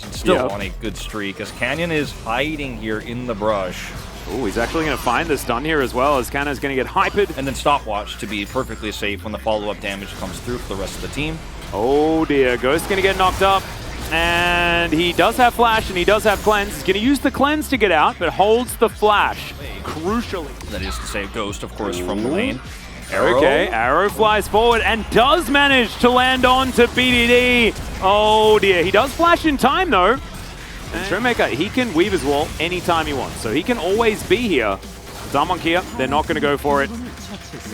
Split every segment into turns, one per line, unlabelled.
And still on a good streak as Canyon is hiding here in the brush.
Oh, he's actually going to find the stun here as well as Canna's going to get hypered.
And then stopwatch to be perfectly safe when the follow-up damage comes through for the rest of the team.
Oh dear, Ghost going to get knocked up. And he does have flash and he does have cleanse. He's going to use the cleanse to get out, but holds the flash. Crucially.
That is to save Ghost, of course, from the lane.
Arrow. Okay, Arrow flies forward and does manage to land on to BDD. Oh dear, he does flash in time though. And ShowMaker, he can weave his wall anytime he wants, so he can always be here. Damwon Kia, they're not going to go for it.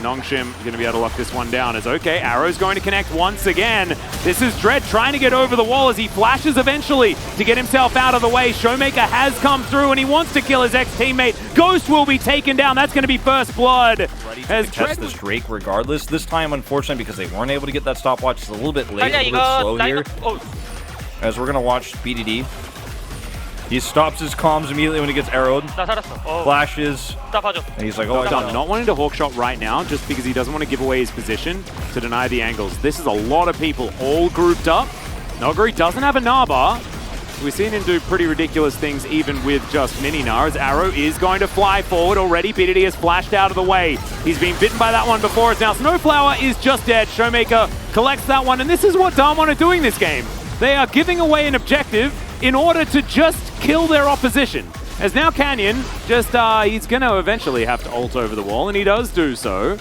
Nongshim going to be able to lock this one down as okay, Arrow's going to connect once again. This is Dread trying to get over the wall as he flashes eventually to get himself out of the way. ShowMaker has come through and he wants to kill his ex-teammate. Ghost will be taken down. That's going to be first blood.
Ready to contest this Drake regardless. This time, unfortunately, because they weren't able to get that stopwatch, it's a little bit late, a little bit slow here. As we're going to watch BDD. He stops his comms immediately when he gets arrowed. Flashes. And he's like, oh,
I'm not wanting to hawkshot right now just because he doesn't want to give away his position to deny the angles. This is a lot of people all grouped up. Nuguri doesn't have a Naba. We've seen him do pretty ridiculous things even with just mini Nars. Arrow is going to fly forward already. BDD has flashed out of the way. He's been bitten by that one before. It's now Snowflower is just dead. ShowMaker collects that one. And this is what Damwon are doing this game. They are giving away an objective in order to just kill their opposition. As now Canyon just, he's going to eventually have to ult over the wall, and he does do so.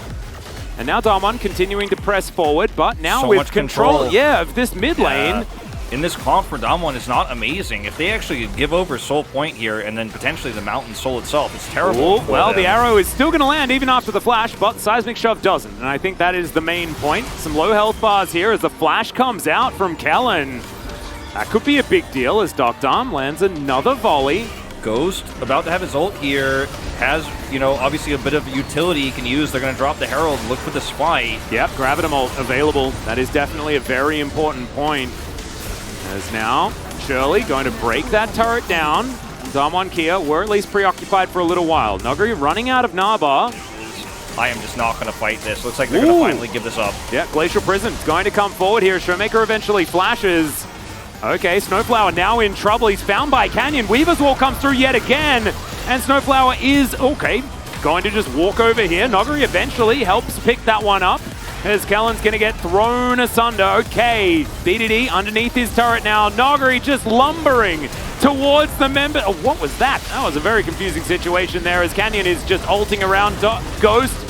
And now Damwon continuing to press forward, but now
so
with control, of this mid lane.
In this comp for Damwon is not amazing. If they actually give over Soul Point here and then potentially the Mountain Soul itself, it's terrible.
Well, the arrow is still going to land even after the flash, but Seismic Shove doesn't. And I think that is the main point. Some low health bars here as the flash comes out from Kellen. That could be a big deal as Dom lands another volley.
Ghost, about to have his ult here, has, you know, obviously a bit of utility he can use. They're going to drop the Herald, look for the spy.
Yep, Gravitum ult available. That is definitely a very important point. As now, Shirley going to break that turret down. Damwon Kia were at least preoccupied for a little while. Nuguri running out of Naba.
I am just not going to fight this. Looks like they're going to finally give this up.
Yeah, Glacial Prison's going to come forward here. ShowMaker eventually flashes. Okay, Snowflower now in trouble. He's found by Canyon. Weaver's Wall comes through yet again. And Snowflower is, okay, going to just walk over here. Nuguri eventually helps pick that one up. As Kellen's going to get thrown asunder. Okay, BDD underneath his turret now. Nuguri just lumbering towards the member. Oh, what was that? That was a very confusing situation there as Canyon is just ulting around Ghost.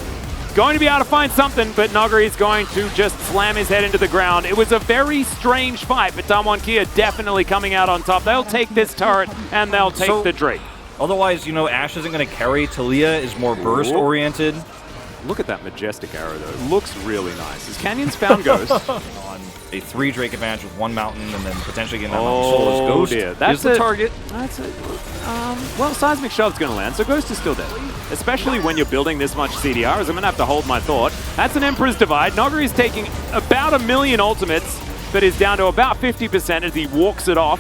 Going to be able to find something, but Nuguri is going to just slam his head into the ground. It was a very strange fight, but Damwon Kia definitely coming out on top. They'll take this turret, and they'll take the Drake.
Otherwise, you know, Ashe isn't going to carry. Talia is more burst-oriented.
Look at that majestic arrow, though. It looks really nice. As Canyon's found Ghost.
On a 3 Drake advantage with 1 Mountain, and then potentially getting that Mountain Soul as Ghost.
Dear. That's
the target.
That's it. Well, Seismic Shove's going to land, so Ghost is still dead. Especially when you're building this much CDR, as I'm going to have to hold my thought. That's an Emperor's Divide. Nuguri's taking about 1 million ultimates, but is down to about 50% as he walks it off.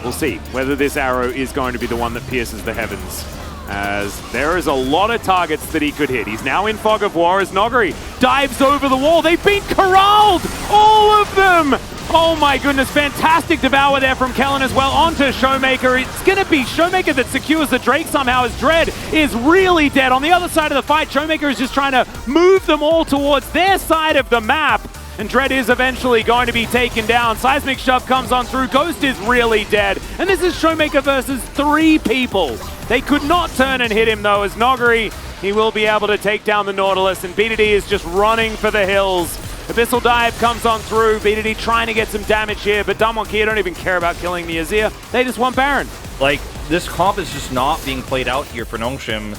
We'll see whether this arrow is going to be the one that pierces the heavens, as there is a lot of targets that he could hit. He's now in Fog of War as Nuguri dives over the wall. They've been corralled! All of them! Oh my goodness, fantastic devour there from Kellen as well onto ShowMaker. It's going to be ShowMaker that secures the Drake somehow as Dread is really dead. On the other side of the fight, ShowMaker is just trying to move them all towards their side of the map. and Dread is eventually going to be taken down. Seismic Shove comes on through. Ghost is really dead. And this is ShowMaker versus 3 people. They could not turn and hit him though, as Nuguri, he will be able to take down the Nautilus, and BDD is just running for the hills. Abyssal Dive comes on through. BDD trying to get some damage here, but Damwon Kia don't even care about killing the Azir. They just want Baron.
Like, this comp is just not being played out here for Nongshim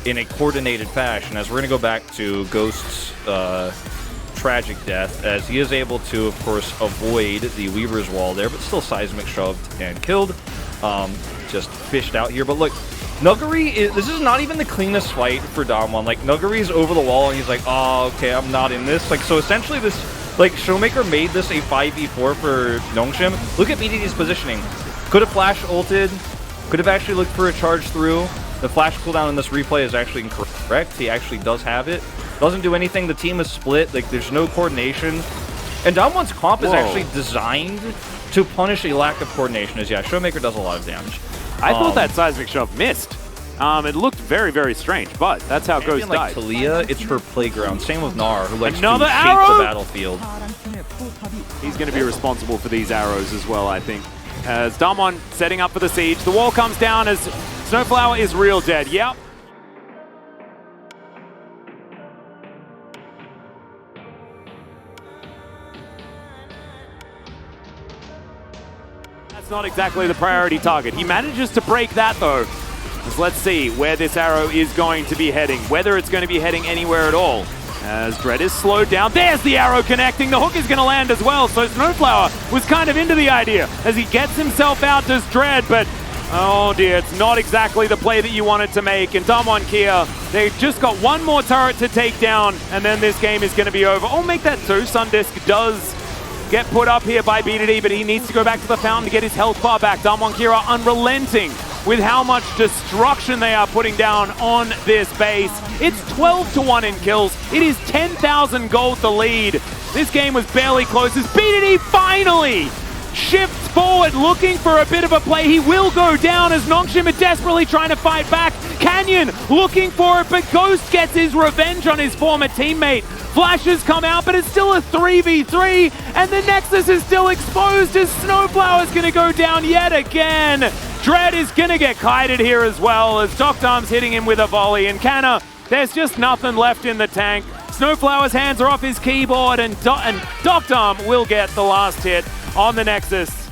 in a coordinated fashion, as we're going to go back to Ghost's tragic death, as he is able to, of course, avoid the Weaver's Wall there, but still Seismic shoved and killed. Just fished out here. But look, Nuguri, this is not even the cleanest fight for Damwon. Like, Nuguri's over the wall, and he's like, oh, okay, I'm not in this. Like, so essentially this, like, ShowMaker made this a 5v4 for Nongshim. Look at BDD's positioning. Could have flash ulted, could have actually looked for a charge through. The flash cooldown in this replay is actually incorrect. He actually does have it. Doesn't do anything. The team is split. Like, there's no coordination. And Damwon's comp is actually designed to punish a lack of coordination. As, yeah, ShowMaker does a lot of damage.
I thought that Seismic Shove missed. It looked very, very strange, but that's how Ghost died.
Like Talia, it's her playground. Same with Gnar, who likes
Another
to
arrow?
shape the battlefield.
He's going to be responsible for these arrows as well, I think. As Damwon setting up for the siege. The wall comes down as Snowflower is real dead. Yep. That's not exactly the priority target. He manages to break that though. So let's see where this arrow is going to be heading, whether it's going to be heading anywhere at all. As Dread is slowed down. There's the arrow connecting. The hook is going to land as well. So Snowflower was kind of into the idea as he gets himself out, does Dread, but oh dear, it's not exactly the play that you wanted to make. And Damwon Kia, they've just got one more turret to take down, and then this game is going to be over. Oh, make that too. Sundisk does get put up here by BDD, but he needs to go back to the fountain to get his health bar back. Damwon Kia are unrelenting with how much destruction they are putting down on this base. It's 12-1 in kills. It is 10,000 gold the lead. This game was barely close as BDD finally shifts forward, looking for a bit of a play. He will go down as Nongshim are desperately trying to fight back. Canyon looking for it, but Ghost gets his revenge on his former teammate. Flashes come out, but it's still a 3v3, and the Nexus is still exposed as Snowflower's gonna go down yet again. Dread is gonna get kited here as well as Doctarm's hitting him with a volley, and Canna, there's just nothing left in the tank. Snowflower's hands are off his keyboard, and Doctarm will get the last hit on the Nexus.